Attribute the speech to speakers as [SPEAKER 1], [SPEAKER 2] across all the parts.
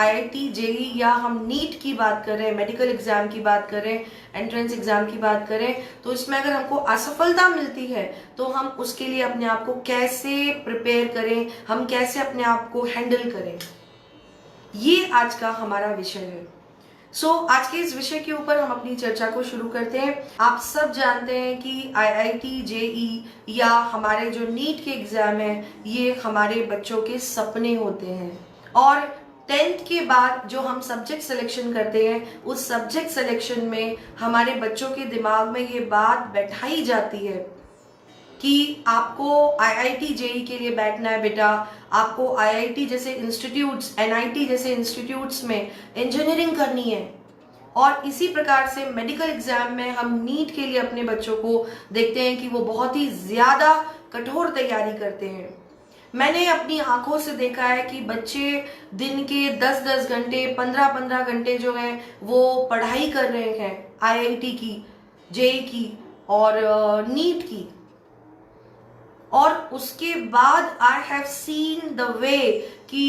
[SPEAKER 1] IIT JEE या हम NEET की बात करें, मेडिकल एग्जाम की बात करें, एंट्रेंस एग्जाम की बात करें, तो इसमें अगर हमको असफलता मिलती है तो हम उसके लिए अपने आप को कैसे प्रिपेयर करें, हम कैसे अपने आप को हैंडल करें, ये आज का हमारा विषय है। आज के इस विषय के ऊपर हम अपनी चर्चा को शुरू करते हैं। आप सब जानते हैं कि आईआईटी जेई या हमारे जो नीट के एग्जाम है, ये हमारे बच्चों के सपने होते हैं। और 10th के बाद जो हम सब्जेक्ट सिलेक्शन करते हैं, उस सब्जेक्ट सिलेक्शन में हमारे बच्चों के दिमाग में ये बात बैठाई जाती है कि आपको आईआईटी जेई के लिए बैठना है बेटा, आपको आईआईटी जैसे इंस्टीट्यूट्स, एनआईटी जैसे इंस्टीट्यूट्स में इंजीनियरिंग करनी है। और इसी प्रकार से मेडिकल एग्जाम में हम नीट के लिए अपने बच्चों को देखते हैं कि वो बहुत ही ज्यादा कठोर तैयारी करते हैं। मैंने अपनी आंखों से देखा है कि बच्चे दिन के 10-10 घंटे, 15-15 घंटे जो है वो पढ़ाई कर रहे हैं आईआईटी की, जेई की और नीट की। और उसके बाद I have seen the way कि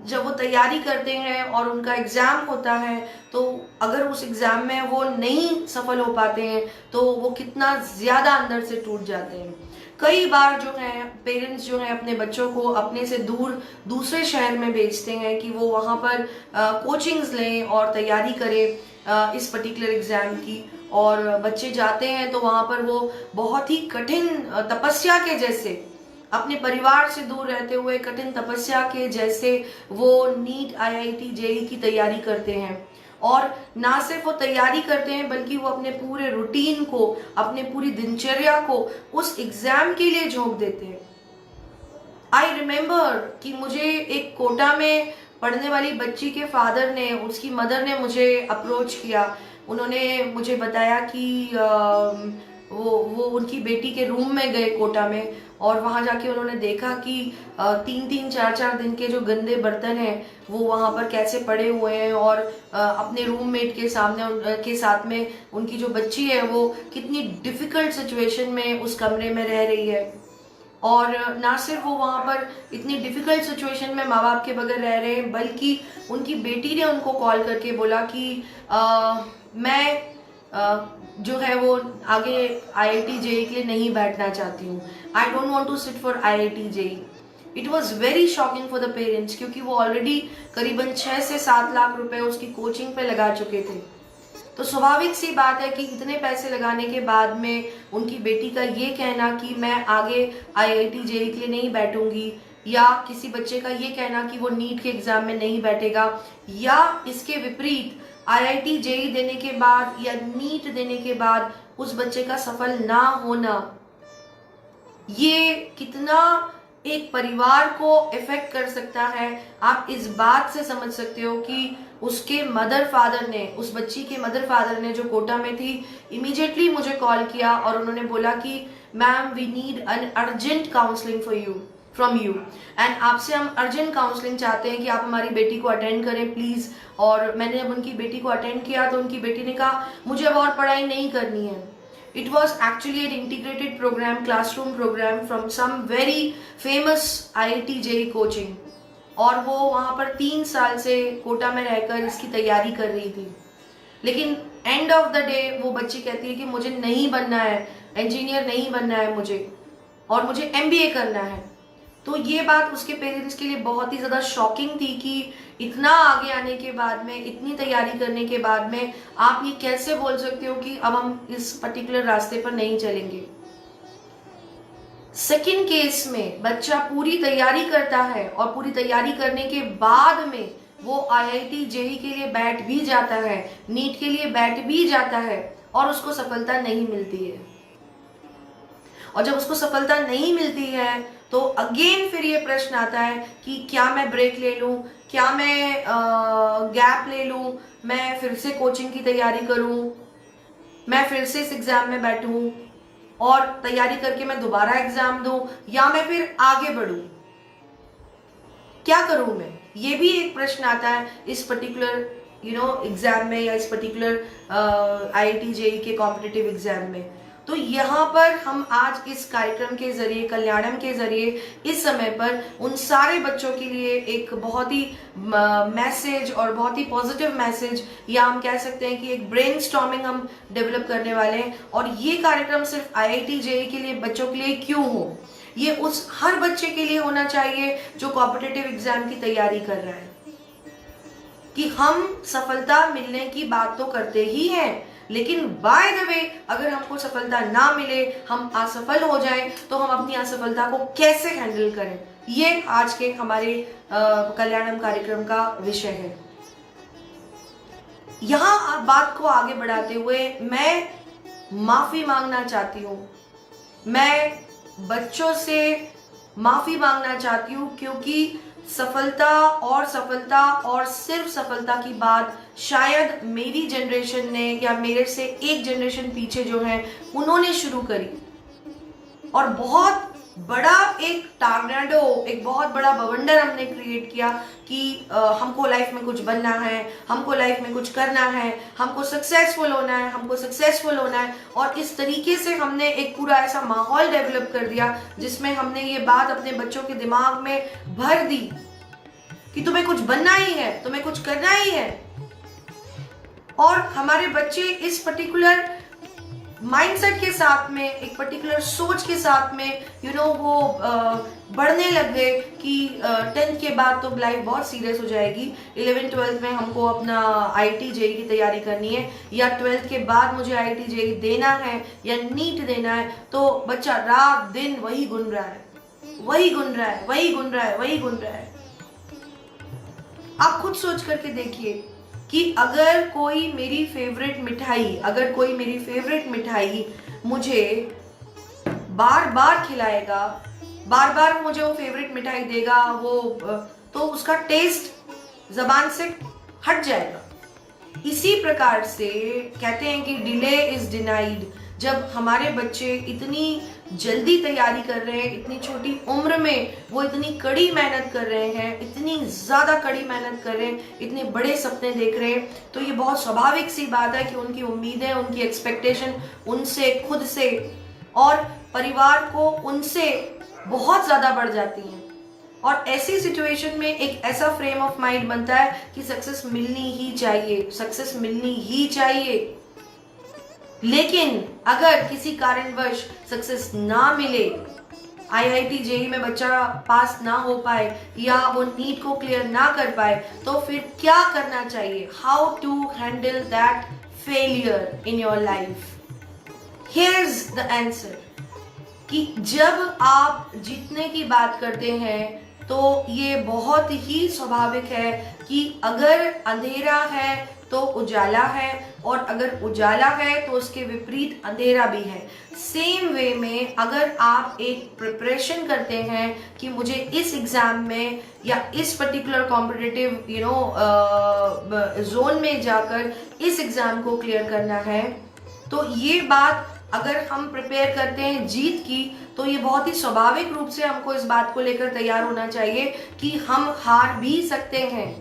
[SPEAKER 1] जब वो तैयारी करते हैं और उनका एग्जाम होता है, तो अगर उस एग्जाम में वो नहीं सफल हो पाते हैं तो वो कितना ज्यादा अंदर से टूट जाते हैं। कई बार जो है पेरेंट्स जो है अपने बच्चों को अपने से दूर दूसरे शहर में भेजते हैं कि वो वहाँ पर कोचिंग्स लें और तैयारी करें इस पर्टिकुलर एग्जाम की। और बच्चे जाते हैं तो वहाँ पर वो बहुत ही कठिन तपस्या के जैसे, अपने परिवार से दूर रहते हुए कठिन तपस्या के जैसे वो नीट आईआईटी जेई की तैयारी करते हैं। और ना सिर्फ वो तैयारी करते हैं बल्कि वो अपने पूरे रूटीन को, अपने पूरी दिनचर्या को उस एग्जाम के लिए झोंक देते हैं। आई रिमेम्बर कि मुझे एक कोटा में पढ़ने वाली बच्ची के फादर ने, उसकी मदर ने मुझे अप्रोच किया। उन्होंने मुझे बताया कि वो उनकी बेटी के रूम में गए कोटा में, और वहाँ जाके उन्होंने देखा कि 3-3, 4-4 दिन के जो गंदे बर्तन हैं वो वहाँ पर कैसे पड़े हुए हैं। और अपने रूममेट के सामने के साथ में उनकी जो बच्ची है वो कितनी डिफिकल्ट सिचुएशन में उस कमरे में रह रही है। और ना सिर्फ वो वहाँ पर इतनी डिफिकल्ट सिचुएशन में माँ बाप के बगैर रह रहे हैं, बल्कि उनकी बेटी ने उनको कॉल करके बोला कि मैं जो है वो आगे आईआईटी जेई के लिए नहीं बैठना चाहती हूँ। I don't want to sit for IIT JEE. It was very shocking for the parents, क्योंकि वो ऑलरेडी करीबन 6 से 7 लाख रुपए उसकी कोचिंग पे लगा चुके थे। तो स्वाभाविक सी बात है कि इतने पैसे लगाने के बाद में उनकी बेटी का ये कहना कि मैं आगे आईआईटी जेई के लिए नहीं बैठूंगी, या किसी बच्चे का ये कहना कि वो नीट के एग्जाम में नहीं बैठेगा, या इसके विपरीत आईआईटी जेई देने के बाद या नीट देने के बाद उस बच्चे का सफल ना होना, ये कितना एक परिवार को इफेक्ट कर सकता है। आप इस बात से समझ सकते हो कि उसके मदर फादर ने, उस बच्ची के मदर फादर ने जो कोटा में थी, इमीडिएटली मुझे कॉल किया और उन्होंने बोला कि ma'am we need an urgent counselling for you, from you, and आपसे हम अर्जेंट काउंसलिंग चाहते हैं कि आप हमारी बेटी को अटेंड करें प्लीज। और मैंने जब उनकी बेटी को अटेंड किया तो उनकी बेटी ने कहा मुझे अब और पढ़ाई नहीं करनी है। It was actually an integrated program, classroom program from some very famous IIT JEE coaching, और वो वहाँ पर 3 साल से कोटा में रहकर इसकी तैयारी कर रही थी। लेकिन एंड ऑफ द डे वो बच्ची कहती है कि मुझे नहीं बनना है, इंजीनियर नहीं बनना है मुझे, और मुझे एमबीए करना है। तो ये बात उसके पेरेंट्स के लिए बहुत ही ज़्यादा शॉकिंग थी कि इतना आगे आने के बाद में, इतनी तैयारी करने के बाद में आप ये कैसे बोल सकते हो कि अब हम इस पर्टिकुलर रास्ते पर नहीं चलेंगे। सेकंड केस में बच्चा पूरी तैयारी करता है और पूरी तैयारी करने के बाद में वो आईआईटी जेई के लिए बैठ भी जाता है, नीट के लिए बैठ भी जाता है, और उसको सफलता नहीं मिलती है। और जब उसको सफलता नहीं मिलती है तो अगेन फिर ये प्रश्न आता है कि क्या मैं ब्रेक ले लूं, क्या मैं गैप ले लूं, मैं फिर से कोचिंग की तैयारी करूं, मैं फिर से इस एग्जाम में बैठूं और तैयारी करके मैं दोबारा एग्जाम दूं, या मैं फिर आगे बढ़ूं, क्या करूं मैं। ये भी एक प्रश्न आता है इस पर्टिकुलर एग्जाम में, या इस पर्टिकुलर आईआईटी जेई के कॉम्पिटिटिव एग्जाम में। तो यहाँ पर हम आज इस कार्यक्रम के जरिए, कल्याणम के जरिए, इस समय पर उन सारे बच्चों के लिए एक बहुत ही मैसेज और बहुत ही पॉजिटिव मैसेज, या हम कह सकते हैं कि एक ब्रेनस्टॉर्मिंग हम डेवलप करने वाले हैं। और ये कार्यक्रम सिर्फ IIT JEE के लिए बच्चों के लिए क्यों हो, ये उस हर बच्चे के लिए होना चाहिए जो कॉम्पिटिटिव एग्जाम की तैयारी कर रहा है। कि हम सफलता मिलने की बात तो करते ही हैं, लेकिन बाय द वे अगर हमको सफलता ना मिले, हम असफल हो जाएं, तो हम अपनी असफलता को कैसे हैंडल करें, ये आज के हमारे कल्याणम कार्यक्रम का विषय है। यहाँ बात को आगे बढ़ाते हुए मैं माफी मांगना चाहती हूँ, मैं बच्चों से माफी मांगना चाहती हूँ, क्योंकि सफलता और सिर्फ सफलता की बात शायद मेरी जनरेशन ने या मेरे से एक जनरेशन पीछे जो है उन्होंने शुरू करी, और बहुत बड़ा एक टार्नेडो, एक बहुत बड़ा बवंडर हमने क्रिएट किया कि हमको लाइफ में कुछ बनना है, हमको लाइफ में कुछ करना है, हमको सक्सेसफुल होना है, हमको सक्सेसफुल होना है। और इस तरीके से हमने एक पूरा ऐसा माहौल डेवलप कर दिया जिसमें हमने ये बात अपने बच्चों के दिमाग में भर दी कि तुम्हें कुछ बनना ही है, तुम्हें कुछ करना ही है। और हमारे बच्चे इस पर्टिकुलर माइंडसेट के साथ में, एक पर्टिकुलर सोच के साथ में वो बढ़ने लग गए कि 10th के बाद तो लाइफ बहुत सीरियस हो जाएगी, 11th 12th में हमको अपना IIT JEE की तैयारी करनी है, या 12th के बाद मुझे IIT JEE देना है या नीट देना है। तो बच्चा रात दिन वही गुन रहा है, वही गुन रहा है, वही गुन रहा है, वही गुन रहा है। आप खुद सोच करके देखिए कि अगर कोई मेरी फेवरेट मिठाई मुझे बार बार खिलाएगा, बार बार मुझे वो फेवरेट मिठाई देगा, तो उसका टेस्ट जबान से हट जाएगा। इसी प्रकार से कहते हैं कि डिले इज डिनाइड। जब हमारे बच्चे इतनी जल्दी तैयारी कर रहे हैं, इतनी छोटी उम्र में वो इतनी कड़ी मेहनत कर रहे हैं, इतनी ज्यादा कड़ी मेहनत कर रहे हैं, इतने बड़े सपने देख रहे हैं, तो ये बहुत स्वाभाविक सी बात है कि उनकी उम्मीदें, उनकी एक्सपेक्टेशन उनसे, खुद से और परिवार को उनसे बहुत ज्यादा बढ़ जाती हैं। और ऐसी सिचुएशन में एक ऐसा फ्रेम ऑफ माइंड बनता है कि सक्सेस मिलनी ही चाहिए, सक्सेस मिलनी ही चाहिए। लेकिन अगर किसी कारणवश सक्सेस ना मिले, IIT JEE में बच्चा पास ना हो पाए या वो नीट को क्लियर ना कर पाए, तो फिर क्या करना चाहिए? How to handle that failure in your life? Here's the answer कि जब आप जीतने की बात करते हैं तो ये बहुत ही स्वाभाविक है कि अगर अंधेरा है तो उजाला है, और अगर उजाला है तो उसके विपरीत अंधेरा भी है। सेम वे में अगर आप एक प्रिपरेशन करते हैं कि मुझे इस एग्जाम में या इस पर्टिकुलर कॉम्पिटिटिव जोन में जाकर इस एग्जाम को क्लियर करना है, तो ये बात अगर हम प्रिपेयर करते हैं जीत की, तो ये बहुत ही स्वाभाविक रूप से हमको इस बात को लेकर तैयार होना चाहिए कि हम हार भी सकते हैं।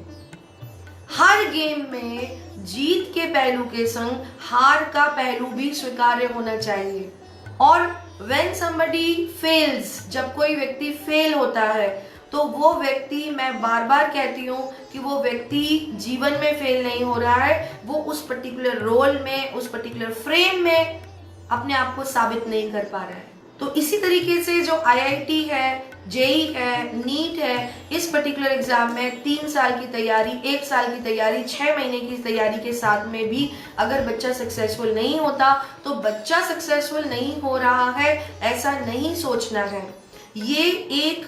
[SPEAKER 1] हर गेम में जीत के पहलू के संग हार का पहलू भी स्वीकार्य होना चाहिए। और when somebody fails, जब कोई व्यक्ति फेल होता है, तो वो व्यक्ति, मैं बार बार कहती हूँ कि वो व्यक्ति जीवन में फेल नहीं हो रहा है, वो उस पर्टिकुलर रोल में, उस पर्टिकुलर फ्रेम में अपने आप को साबित नहीं कर पा रहा है। तो इसी तरीके से जो IIT है, JEE है, नीट है, इस पर्टिकुलर एग्जाम में 3 साल की तैयारी, 1 साल की तैयारी, 6 महीने की तैयारी के साथ में भी अगर बच्चा सक्सेसफुल नहीं होता, तो बच्चा सक्सेसफुल नहीं हो रहा है ऐसा नहीं सोचना है। ये एक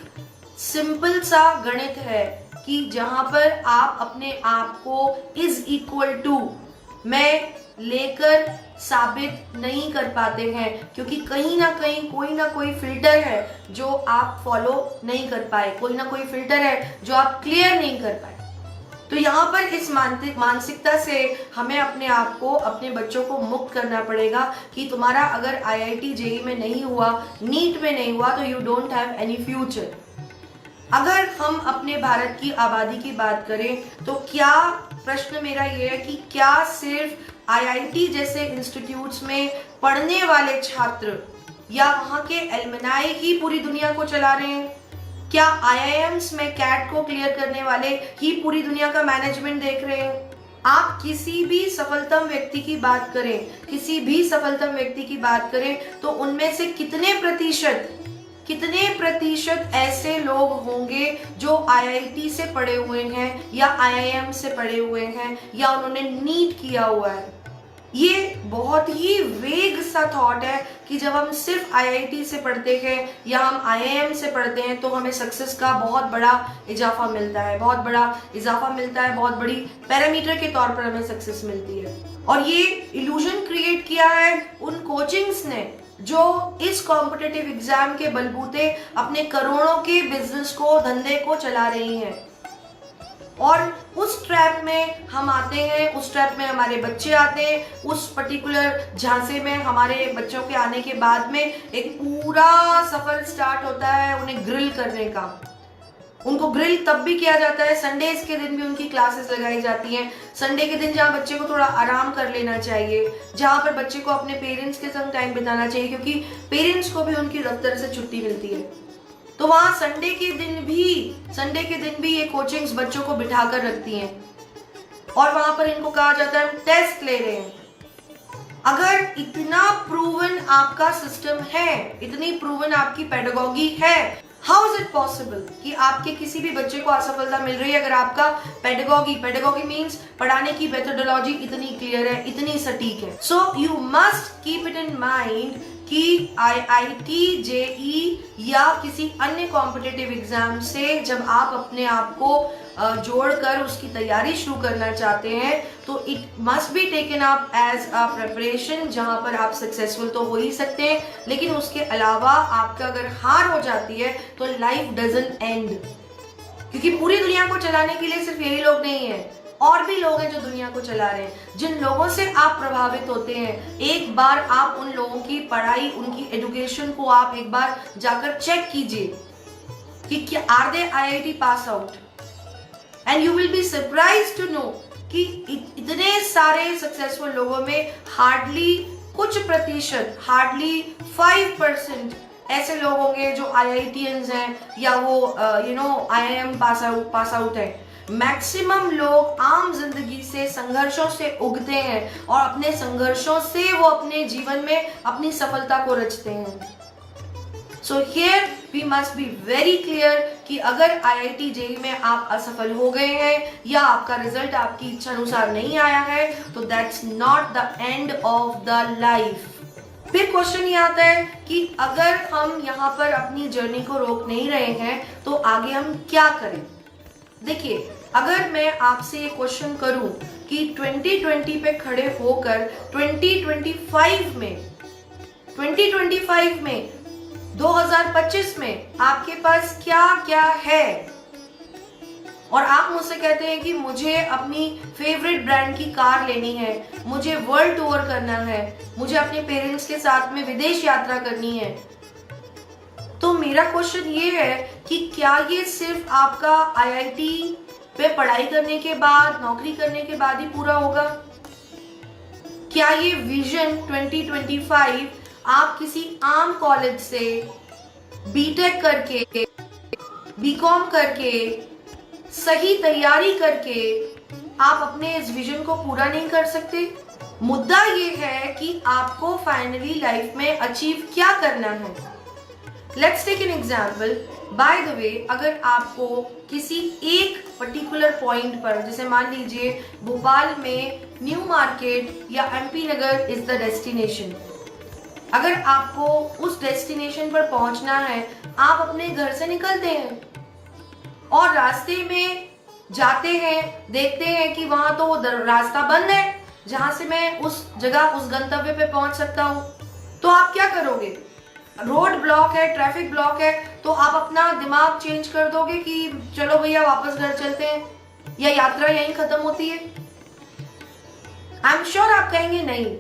[SPEAKER 1] सिंपल सा गणित है कि जहां पर आप अपने आप को इज इक्वल टू में लेकर साबित नहीं कर पाते हैं, क्योंकि कहीं ना कहीं कोई ना कोई फिल्टर है जो आप फॉलो नहीं कर पाए, कोई ना कोई फिल्टर है जो आप क्लियर नहीं कर पाए। तो यहाँ पर इस मानसिकता से हमें अपने आप को, अपने बच्चों को मुक्त करना पड़ेगा कि तुम्हारा अगर IIT JEE में नहीं हुआ, नीट में नहीं हुआ, तो you don't have any future. अगर हम अपने भारत की आबादी की बात करें तो प्रश्न मेरा ये है कि क्या सिर्फ IIT जैसे इंस्टीट्यूट्स में पढ़ने वाले छात्र या वहां के एल्युमनाई ही पूरी दुनिया को चला रहे हैं? क्या आईआईएम्स में कैट को क्लियर करने वाले ही पूरी दुनिया का मैनेजमेंट देख रहे हैं? आप किसी भी सफलतम व्यक्ति की बात करें, किसी भी सफलतम व्यक्ति की बात करें तो उनमें से कितने प्रतिशत ऐसे लोग होंगे जो आईआईटी से पढ़े हुए हैं या आईआईएम से पढ़े हुए हैं या उन्होंने नीट किया हुआ है? ये बहुत ही वेग सा थॉट है कि जब हम सिर्फ आईआईटी से पढ़ते हैं या हम आईआईएम से पढ़ते हैं तो हमें सक्सेस का बहुत बड़ा इजाफा मिलता है, बहुत बड़ी पैरामीटर के तौर पर हमें सक्सेस मिलती है। और ये इल्यूजन क्रिएट किया है उन कोचिंग्स ने जो इस कॉम्पिटिटिव एग्जाम के बलबूते अपने करोड़ों के बिजनेस को, धंधे को चला रही हैं। और उस ट्रैप में हम आते हैं, उस ट्रैप में हमारे बच्चे आते हैं, उस पर्टिकुलर झांसे में हमारे बच्चों के आने के बाद में एक पूरा सफर स्टार्ट होता है उन्हें ग्रिल करने का। उनको ग्रिल तब भी किया जाता है, संडेज के दिन भी उनकी क्लासेस लगाई जाती हैं। संडे के दिन जहाँ बच्चे को थोड़ा आराम कर लेना चाहिए, जहाँ पर बच्चे को अपने पेरेंट्स के संग टाइम बिताना चाहिए, क्योंकि पेरेंट्स को भी उनकी दफ्तर से छुट्टी मिलती है। तो वहां संडे के दिन भी ये कोचिंग्स बच्चों को बिठा कर रखती हैं और वहां पर इनको कहा जाता है हम टेस्ट ले रहे हैं। अगर इतना प्रूवन आपका सिस्टम है, इतनी प्रूवन आपकी पेडागॉजी है, हाउ इज इट पॉसिबल कि आपके किसी भी बच्चे को असफलता मिल रही है अगर आपका पेडागॉजी मीन्स पढ़ाने की मेथोडोलॉजी इतनी क्लियर है, इतनी सटीक है। So you must keep it in mind कि आईआईटी, जेई या किसी अन्य कॉम्पिटिटिव एग्जाम से जब आप अपने आप को जोड़कर उसकी तैयारी शुरू करना चाहते हैं तो it must be taken up as a preparation, जहां पर आप सक्सेसफुल तो हो ही सकते हैं, लेकिन उसके अलावा आपका अगर हार हो जाती है तो लाइफ डजंट एंड। क्योंकि पूरी दुनिया को चलाने के लिए सिर्फ यही लोग नहीं है, और भी लोग हैं जो दुनिया को चला रहे हैं। जिन लोगों से आप प्रभावित होते हैं, एक बार आप उन लोगों की पढ़ाई, उनकी एजुकेशन को आप एक बार जाकर चेक कीजिए कि क्या are they IIT pass out, and you will be surprised to know कि इतने सारे सक्सेसफुल लोगों में हार्डली 5% ऐसे लोग होंगे जो आईआईटीएंस हैं या वो आईआईएम पास आउट है। मैक्सिमम लोग आम जिंदगी से, संघर्षों से उगते हैं और अपने संघर्षों से वो अपने जीवन में अपनी सफलता को रचते हैं। So here we must be very clear कि अगर आईआईटी जेईई में आप असफल हो गए हैं या आपका रिजल्ट आपकी इच्छा अनुसार नहीं आया है तो that's not the end of the life. फिर क्वेश्चन ये आता है कि अगर हम यहाँ पर अपनी जर्नी को रोक नहीं रहे हैं तो आगे हम क्या करें। देखिए, अगर मैं आपसे ये क्वेश्चन करूं कि 2020 पे खड़े होकर 2025 में 2025 में आपके पास क्या क्या है, और आप मुझसे कहते हैं कि मुझे अपनी फेवरेट ब्रांड की कार लेनी है, मुझे वर्ल्ड टूर करना है, मुझे अपने पेरेंट्स के साथ में विदेश यात्रा करनी है, तो मेरा क्वेश्चन ये है कि क्या ये सिर्फ आपका आईआईटी पे पढ़ाई करने के बाद, नौकरी करने के बाद ही पूरा होगा? क्या ये विजन 2025 आप किसी आम कॉलेज से बीटेक करके, बीकॉम करके, सही तैयारी करके आप अपने इस विजन को पूरा नहीं कर सकते? मुद्दा ये है कि आपको फाइनली लाइफ में अचीव क्या करना है। Let's take an example. By the way, अगर आपको किसी एक पर्टिकुलर पॉइंट पर, जैसे मान लीजिए भोपाल में न्यू मार्केट या MP Nagar is the destination, अगर आपको उस डेस्टिनेशन पर पहुंचना है, आप अपने घर से निकलते हैं और रास्ते में जाते हैं, देखते हैं कि वहां तो रास्ता बंद है जहां से मैं उस जगह, उस गंतव्य पे पहुंच सकता हूं, तो आप क्या करोगे? रोड ब्लॉक है, ट्रैफिक ब्लॉक है, तो आप अपना दिमाग चेंज कर दोगे कि चलो भैया वापस घर चलते हैं, या यात्रा यहीं खत्म होती है? आई एम श्योर आप कहेंगे नहीं,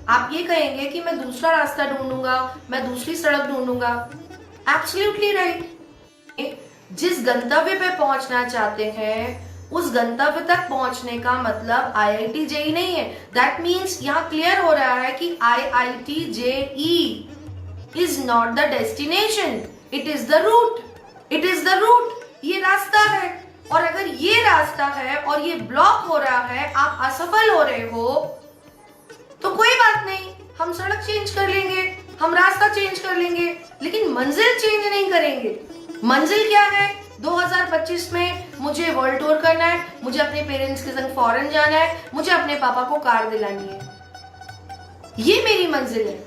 [SPEAKER 1] आप ये कहेंगे कि मैं दूसरा रास्ता ढूंढूंगा, मैं दूसरी सड़क ढूंढूंगा। Absolutely right. जिस गंतव्य पे पहुंचना चाहते हैं उस गंतव्य तक पहुंचने का मतलब IIT JEE नहीं है। दैट मीन्स यहाँ क्लियर हो रहा है कि IIT JEE is not the destination, it is the route, it is the route, ये रास्ता है। और अगर ये रास्ता है और ये ब्लॉक हो रहा है, आप असफल हो रहे हो, तो कोई बात नहीं, हम सड़क चेंज कर लेंगे, हम रास्ता चेंज कर लेंगे, लेकिन मंजिल चेंज नहीं करेंगे। मंजिल क्या है? 2025 में मुझे वर्ल्ड टूर करना है, मुझे अपने पेरेंट्स के संग फॉरेन जाना है, मुझे अपने पापा को कार दिलानी है, ये मेरी मंजिल है।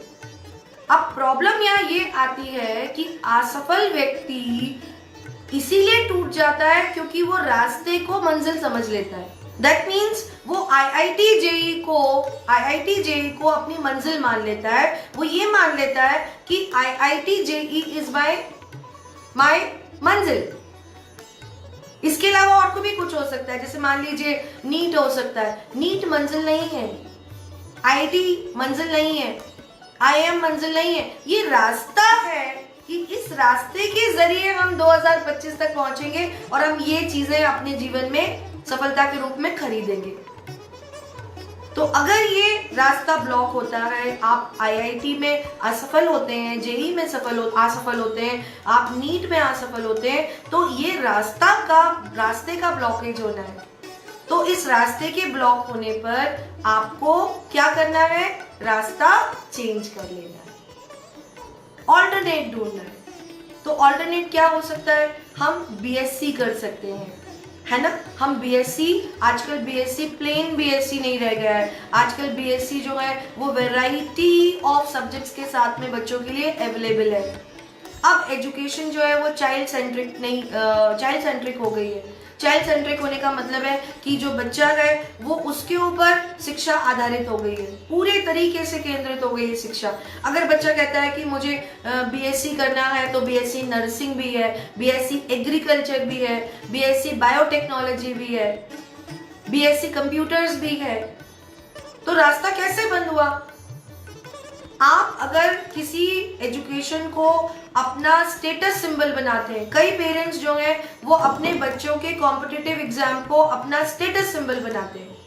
[SPEAKER 1] अब प्रॉब्लम यहाँ ये आती है कि असफल व्यक्ति इसीलिए टूट जाता है क्योंकि वो रास्ते को मंजिल समझ लेता है। दैट मीन्स वो IIT JEE को अपनी मंजिल मान लेता है। वो ये मान लेता है कि IIT JEE इज माय मंजिल। इसके अलावा और को भी कुछ हो सकता है, जैसे मान लीजिए नीट हो सकता है। नीट मंजिल नहीं है, IIT मंजिल नहीं है, IIM मंजिल नहीं है, ये रास्ता है कि इस रास्ते के जरिए हम 2025 तक पहुंचेंगे और हम ये चीजें अपने जीवन में सफलता के रूप में खरीदेंगे। तो अगर ये रास्ता ब्लॉक होता है, आप IIT में असफल होते हैं, JEE में असफल होते हैं, आप नीट में असफल होते हैं, तो ये रास्ते का ब्लॉकेज होना है। तो इस रास्ते के ब्लॉक होने पर आपको क्या करना है? रास्ता चेंज कर लेना है, ऑल्टरनेट ढूंढना है। तो ऑल्टरनेट क्या हो सकता है? हम BSc कर सकते हैं, है ना। हम BSc, आजकल BSc प्लेन BSc नहीं रह गया है, आजकल BSc जो है वो वैरायटी ऑफ सब्जेक्ट्स के साथ में बच्चों के लिए अवेलेबल है। अब एजुकेशन जो है वो चाइल्ड सेंट्रिक हो गई है। चाइल्ड सेंट्रिक होने का मतलब है कि जो बच्चा है वो उसके ऊपर शिक्षा आधारित हो गई है, पूरे तरीके से केंद्रित हो गई है शिक्षा। अगर बच्चा कहता है कि मुझे BSc करना है, तो BSc नर्सिंग भी है, BSc एग्रीकल्चर भी है, BSc बायोटेक्नोलॉजी भी है, BSc कंप्यूटर्स भी है। तो रास्ता कैसे बंद हुआ? आप अगर किसी एजुकेशन को अपना स्टेटस सिंबल बनाते हैं, कई पेरेंट्स जो हैं वो अपने बच्चों के कॉम्पिटिटिव एग्जाम को अपना स्टेटस सिंबल बनाते हैं।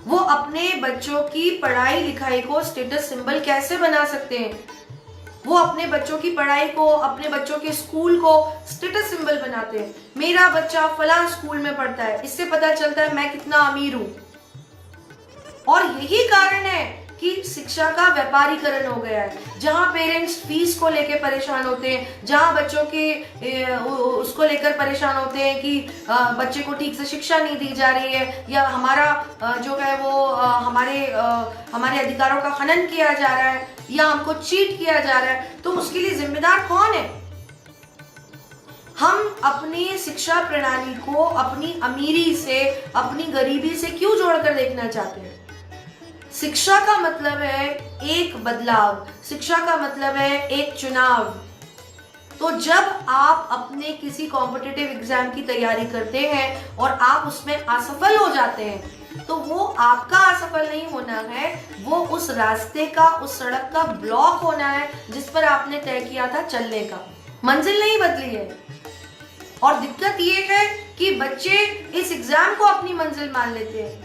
[SPEAKER 1] वो अपने बच्चों की पढ़ाई लिखाई को स्टेटस सिंबल कैसे बना सकते हैं? वो अपने बच्चों की पढ़ाई को, अपने बच्चों के स्कूल को स्टेटस सिंबल बनाते हैं। मेरा बच्चा फलां स्कूल में पढ़ता है, इससे पता चलता है मैं कितना अमीर हूं। और यही कारण है कि शिक्षा का व्यापारीकरण हो गया है। जहां पेरेंट्स फीस को लेकर परेशान होते हैं, जहां बच्चों के उसको लेकर परेशान होते हैं कि बच्चे को ठीक से शिक्षा नहीं दी जा रही है, या हमारा जो है वो हमारे अधिकारों का हनन किया जा रहा है, या हमको चीट किया जा रहा है, तो उसके लिए जिम्मेदार कौन है? हम अपनी शिक्षा प्रणाली को अपनी अमीरी से, अपनी गरीबी से क्यों जोड़कर देखना चाहते हैं? शिक्षा का मतलब है एक बदलाव, शिक्षा का मतलब है एक चुनाव। तो जब आप अपने किसी कॉम्पिटिटिव एग्जाम की तैयारी करते हैं और आप उसमें असफल हो जाते हैं, तो वो आपका असफल नहीं होना है, वो उस रास्ते का, उस सड़क का ब्लॉक होना है जिस पर आपने तय किया था चलने का। मंजिल नहीं बदली है। और दिक्कत ये है कि बच्चे इस एग्जाम को अपनी मंजिल मान लेते हैं।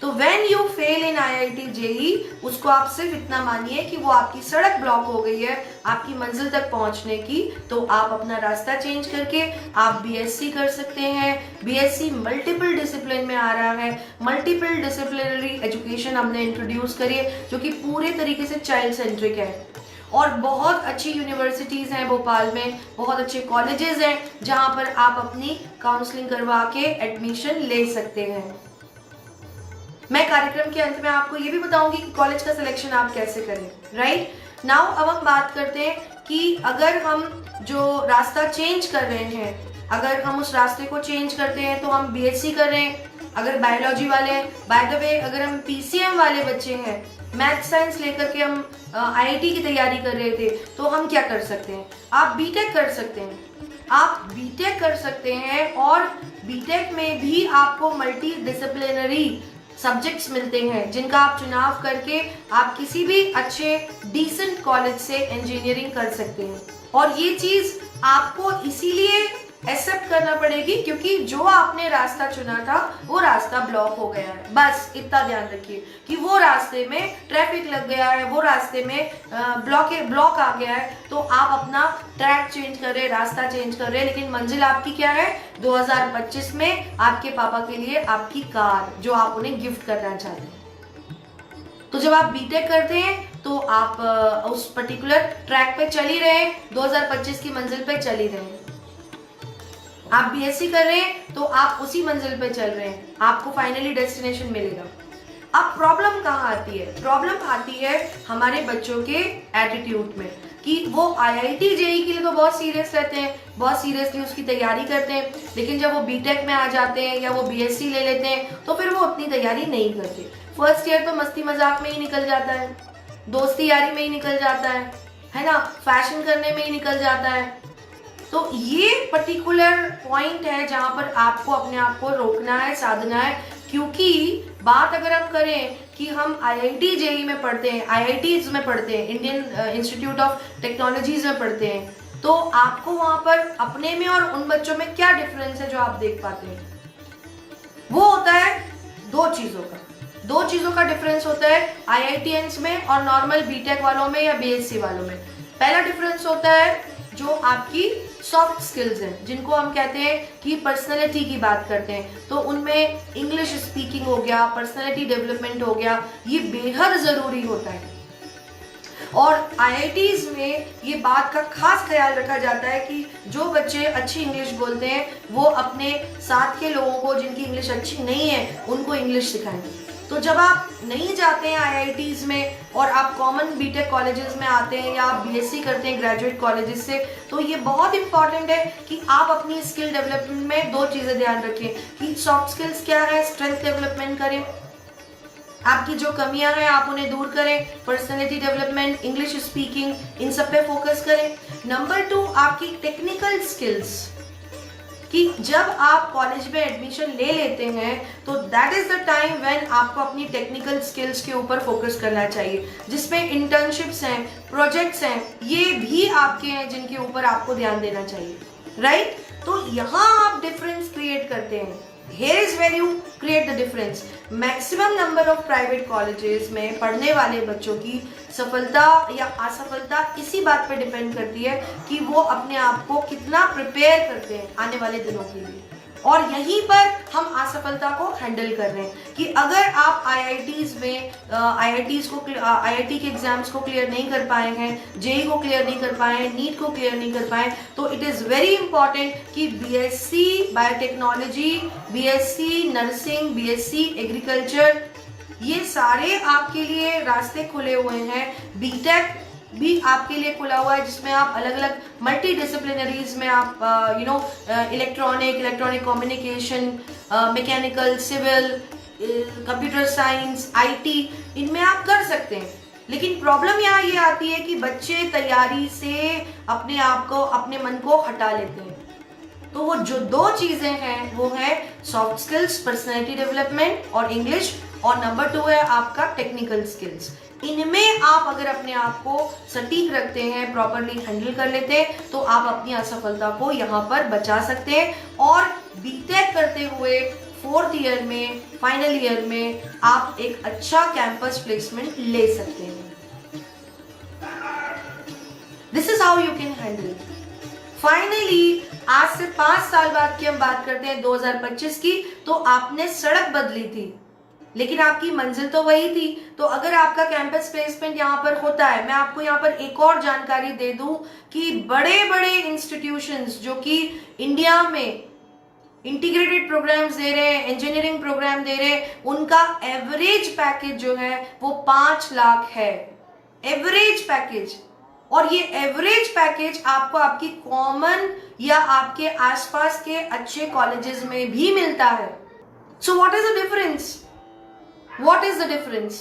[SPEAKER 1] तो when you fail in IIT JEE, उसको आप सिर्फ इतना मानिए कि वो आपकी सड़क ब्लॉक हो गई है आपकी मंजिल तक पहुंचने की। तो आप अपना रास्ता चेंज करके आप BSc कर सकते हैं। BSc मल्टीपल डिसिप्लिन में आ रहा है, मल्टीपल डिसिप्लिनरी एजुकेशन हमने इंट्रोड्यूस करी है, जो कि पूरे तरीके से चाइल्ड सेंट्रिक है। और बहुत अच्छी यूनिवर्सिटीज़ हैं भोपाल में, बहुत अच्छे कॉलेजेस हैं जहाँ पर आप अपनी काउंसलिंग करवा के एडमिशन ले सकते हैं। मैं कार्यक्रम के अंत में आपको ये भी बताऊंगी कि कॉलेज का सिलेक्शन आप कैसे करें। राइट नाउ अब हम बात करते हैं कि अगर हम जो रास्ता चेंज कर रहे हैं, अगर हम उस रास्ते को चेंज करते हैं तो हम BSc कर रहे हैं। अगर बायोलॉजी वाले हैं, बाय द वे अगर हम PCM वाले बच्चे हैं, मैथ साइंस लेकर के हम IIT की तैयारी कर रहे थे, तो हम क्या कर सकते हैं? आप BTech कर सकते हैं। आप BTech कर सकते हैं और BTech में भी आपको मल्टी डिसिप्लिनरी सब्जेक्ट्स मिलते हैं जिनका आप चुनाव करके आप किसी भी अच्छे डिसेंट कॉलेज से इंजीनियरिंग कर सकते हैं। और ये चीज़ आपको इसीलिए एक्सेप्ट करना पड़ेगी, क्योंकि जो आपने रास्ता चुना था वो रास्ता ब्लॉक हो गया है। बस इतना ध्यान रखिए कि वो रास्ते में ट्रैफिक लग गया है, वो रास्ते में ब्लॉक आ गया है, तो आप अपना ट्रैक चेंज कर रहे, रास्ता चेंज कर रहे, लेकिन मंजिल आपकी क्या है? 2025 में आपके पापा के लिए आपकी कार, जो आप उन्हें गिफ्ट करना चाहते हैं। तो जब आप बीटेक करते हैं तो आप उस पर्टिकुलर ट्रैक पे चल ही रहे हैं, 2025 की मंजिल पे चल ही रहे हैं। आप बीएससी कर रहे हैं तो आप उसी मंजिल पे चल रहे हैं, आपको फाइनली डेस्टिनेशन मिलेगा। अब प्रॉब्लम कहाँ आती है? प्रॉब्लम आती है हमारे बच्चों के एटीट्यूड में, कि वो आईआईटी जेईई के लिए तो बहुत सीरियस रहते हैं, बहुत सीरियसली उसकी तैयारी करते हैं, लेकिन जब वो बीटेक में आ जाते हैं या वो बीएससी ले लेते हैं तो फिर वो उतनी तैयारी नहीं करते। फर्स्ट ईयर तो मस्ती मजाक में ही निकल जाता है, दोस्ती यारी में ही निकल जाता है ना, फैशन करने में ही निकल जाता है। तो ये पर्टिकुलर पॉइंट है जहां पर आपको अपने आप को रोकना है, साधना है, क्योंकि बात अगर हम करें कि हम आईआईटी जेईई में पढ़ते हैं, आईआईटीज में पढ़ते हैं, इंडियन इंस्टीट्यूट ऑफ टेक्नोलॉजीज में पढ़ते हैं, तो आपको वहां पर अपने में और उन बच्चों में क्या डिफरेंस है जो आप देख पाते हैं? वो होता है दो चीजों का डिफरेंस होता है आईआईटीएंस में और नॉर्मल बीटेक वालों में या बीएससी वालों में। पहला डिफरेंस होता है जो आपकी सॉफ्ट स्किल्स हैं, जिनको हम कहते हैं कि पर्सनैलिटी की बात करते हैं, तो उनमें इंग्लिश स्पीकिंग हो गया, पर्सनैलिटी डेवलपमेंट हो गया, ये बेहद ज़रूरी होता है। और आईआईटीज में ये बात का खास ख्याल रखा जाता है कि जो बच्चे अच्छी इंग्लिश बोलते हैं वो अपने साथ के लोगों को, जिनकी इंग्लिश अच्छी नहीं है, उनको इंग्लिश सिखाएं। तो जब आप नहीं जाते हैं आईआईटीज में और आप कॉमन बीटेक कॉलेजेस में आते हैं या आप बीएससी करते हैं ग्रेजुएट कॉलेजेस से, तो ये बहुत इंपॉर्टेंट है कि आप अपनी स्किल डेवलपमेंट में दो चीज़ें ध्यान रखें कि सॉफ्ट स्किल्स क्या है, स्ट्रेंथ डेवलपमेंट करें, आपकी जो कमियां हैं आप उन्हें दूर करें, पर्सनैलिटी डेवलपमेंट, इंग्लिश स्पीकिंग, इन सब पे फोकस करें। नंबर 2, आपकी टेक्निकल स्किल्स, कि जब आप कॉलेज में एडमिशन ले लेते हैं तो that is the time when आपको अपनी टेक्निकल स्किल्स के ऊपर फोकस करना चाहिए, जिसमें इंटर्नशिप्स हैं, प्रोजेक्ट्स हैं, ये भी आपके हैं जिनके ऊपर आपको ध्यान देना चाहिए, राइट? तो यहाँ आप डिफरेंस क्रिएट करते हैं। Here is where you create the difference. Maximum number of private colleges में पढ़ने वाले बच्चों की सफलता या असफलता इसी बात पे डिपेंड करती है कि वो अपने आप को कितना प्रिपेयर करते हैं आने वाले दिनों के लिए। और यहीं पर हम असफलता को हैंडल कर रहे हैं कि अगर आप आईआईटीज में आईआईटी के एग्जाम्स को क्लियर नहीं कर पाए हैं, जेईई को क्लियर नहीं कर पाए हैं, नीट को क्लियर नहीं कर पाए, तो इट इज़ वेरी इंपॉर्टेंट कि BSc biotechnology, BSc nursing, BSc agriculture, ये सारे आपके लिए रास्ते खुले हुए हैं। बीटेक भी आपके लिए खुला हुआ है, जिसमें आप अलग अलग मल्टी डिसिप्लिनरीज में आप electronic communication, mechanical, civil, computer science, IT, इनमें आप कर सकते हैं। लेकिन प्रॉब्लम यहाँ ये आती है कि बच्चे तैयारी से अपने आप को, अपने मन को हटा लेते हैं। तो वो जो दो चीजें हैं वो है सॉफ्ट स्किल्स, पर्सनैलिटी डेवलपमेंट और इंग्लिश, और नंबर 2 है आपका टेक्निकल स्किल्स। इनमें आप अगर अपने आप को सटीक रखते हैं, प्रॉपरली हैंडल कर लेते हैं, तो आप अपनी असफलता को यहाँ पर बचा सकते हैं। और बीटेक करते हुए 4th ईयर में, फाइनल ईयर में आप एक अच्छा कैंपस प्लेसमेंट ले सकते हैं। This is how you can handle. Finally आज से 5 साल बाद की हम बात करते हैं 2025 की, तो आपने सड़क बदली थी लेकिन आपकी मंजिल तो वही थी। तो अगर आपका कैंपस प्लेसमेंट यहाँ पर होता है, मैं आपको यहाँ पर एक और जानकारी दे दूं कि बड़े बड़े इंस्टीट्यूशंस जो कि इंडिया में इंटीग्रेटेड प्रोग्राम्स दे रहे हैं, इंजीनियरिंग प्रोग्राम दे रहे हैं, उनका एवरेज पैकेज जो है वो 5 लाख है, एवरेज पैकेज। और ये एवरेज पैकेज आपको आपकी कॉमन या आपके आसपास के अच्छे कॉलेजेस में भी मिलता है। So what is the difference? What is the difference?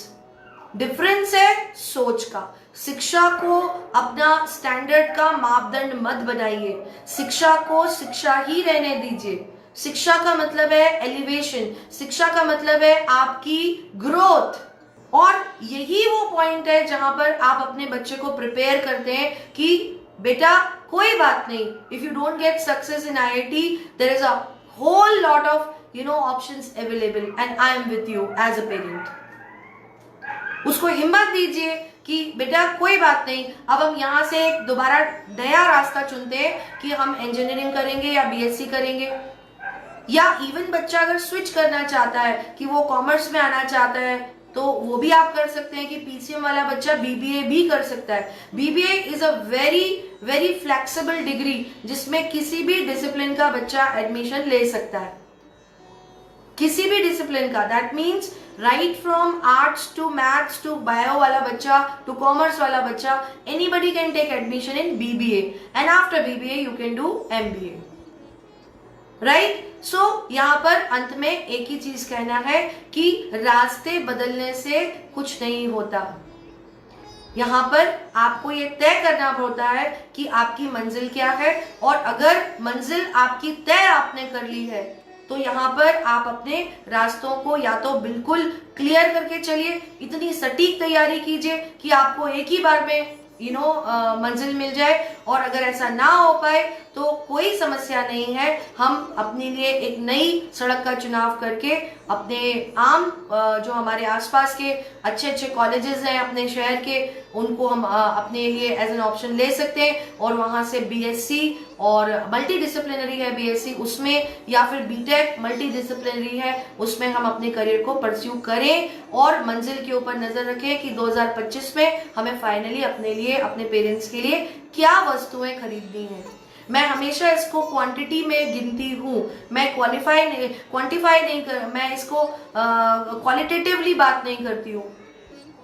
[SPEAKER 1] Difference है सोच का। शिक्षा को अपना स्टैंडर्ड का मापदंड मत बनाइए, शिक्षा को शिक्षा ही रहने दीजिए। शिक्षा का मतलब है एलिवेशन, शिक्षा का मतलब है आपकी ग्रोथ। और यही वो पॉइंट है जहां पर आप अपने बच्चे को प्रिपेयर करते हैं कि बेटा कोई बात नहीं, if you don't get success in IIT, there is a whole lot of options available and I am with you as a parent. उसको हिम्मत दीजिए कि बेटा कोई बात नहीं, अब हम यहाँ से दोबारा नया रास्ता चुनते हैं कि हम इंजीनियरिंग करेंगे या BSc करेंगे, या इवन बच्चा अगर स्विच करना चाहता है कि वो कॉमर्स में आना चाहता है तो वो भी आप कर सकते हैं कि PCM वाला बच्चा BBA भी कर सकता है। BBA is a very very flexible degree जिसमें किसी भी डिसिप्लिन का बच्चा एडमिशन ले सकता है, किसी भी डिसिप्लिन का। That means right from arts to maths to bio वाला बच्चा टू कॉमर्स वाला बच्चा, anybody can take admission in BBA and after BBA you can do MBA, right. So यहाँ पर अंत में एक ही चीज कहना है कि रास्ते बदलने से कुछ नहीं होता। यहाँ पर आपको ये तय करना होता है कि आपकी मंजिल क्या है, और अगर मंजिल आपकी तय आपने कर ली है तो यहाँ पर आप अपने रास्तों को या तो बिल्कुल क्लियर करके चलिए, इतनी सटीक तैयारी कीजिए कि आपको एक ही बार में मंजिल मिल जाए, और अगर ऐसा ना हो पाए तो कोई समस्या नहीं है, हम अपने लिए एक नई सड़क का चुनाव करके अपने आम जो हमारे आसपास के अच्छे अच्छे कॉलेजेस हैं अपने शहर के, उनको हम अपने लिए एज एन ऑप्शन ले सकते हैं, और वहाँ से BSc और मल्टी डिसिप्लिनरी है BSc उसमें, या फिर BTech मल्टी डिसिप्लिनरी है उसमें हम अपने करियर को परस्यू करें, और मंजिल के ऊपर नजर रखें कि 2025 में हमें फाइनली अपने लिए अपने पेरेंट्स के लिए क्या वस्तुएं खरीदनी है। मैं हमेशा इसको क्वांटिटी में गिनती हूँ, मैं क्वांटिफाई नहीं कर, मैं इसको क्वालिटेटिवली बात नहीं करती हूँ,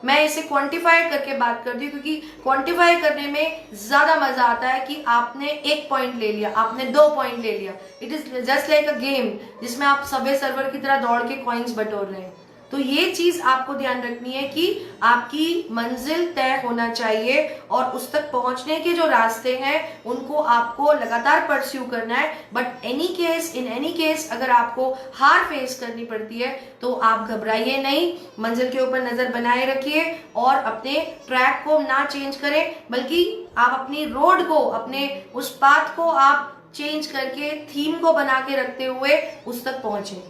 [SPEAKER 1] मैं इसे क्वांटिफाई करके बात करती हूँ, क्योंकि क्वांटिफाई करने में ज्यादा मजा आता है कि आपने 1 पॉइंट ले लिया, आपने 2 पॉइंट ले लिया। It is just like a game जिसमें आप सबवे सर्वर की तरह दौड़ के कॉइन्स बटोर रहे हैं। तो ये चीज आपको ध्यान रखनी है कि आपकी मंजिल तय होना चाहिए, और उस तक पहुंचने के जो रास्ते हैं उनको आपको लगातार परस्यू करना है। बट इन एनी केस अगर आपको हार फेस करनी पड़ती है तो आप घबराइए नहीं, मंजिल के ऊपर नजर बनाए रखिए और अपने ट्रैक को ना चेंज करें, बल्कि आप अपनी रोड को, अपने उस पाथ को आप चेंज करके थीम को बना के रखते हुए उस तक पहुंचे।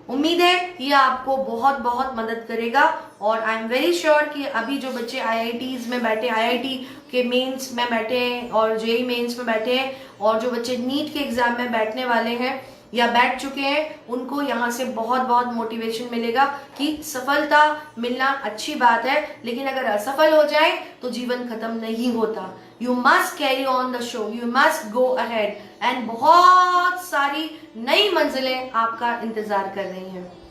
[SPEAKER 1] उम्मीद है ये आपको बहुत बहुत मदद करेगा, और आई एम वेरी श्योर कि अभी जो बच्चे IITs में बैठे, IIT के मेंस में बैठे हैं और JEE मेंस में बैठे हैं, और जो बच्चे नीट के एग्जाम में बैठने वाले हैं या बैठ चुके हैं, उनको यहाँ से बहुत बहुत मोटिवेशन मिलेगा कि सफलता मिलना अच्छी बात है, लेकिन अगर असफल हो जाए तो जीवन खत्म नहीं होता। You must carry on the show, you must go ahead, and बहुत सारी नई मंजिलें आपका इंतजार कर रही हैं।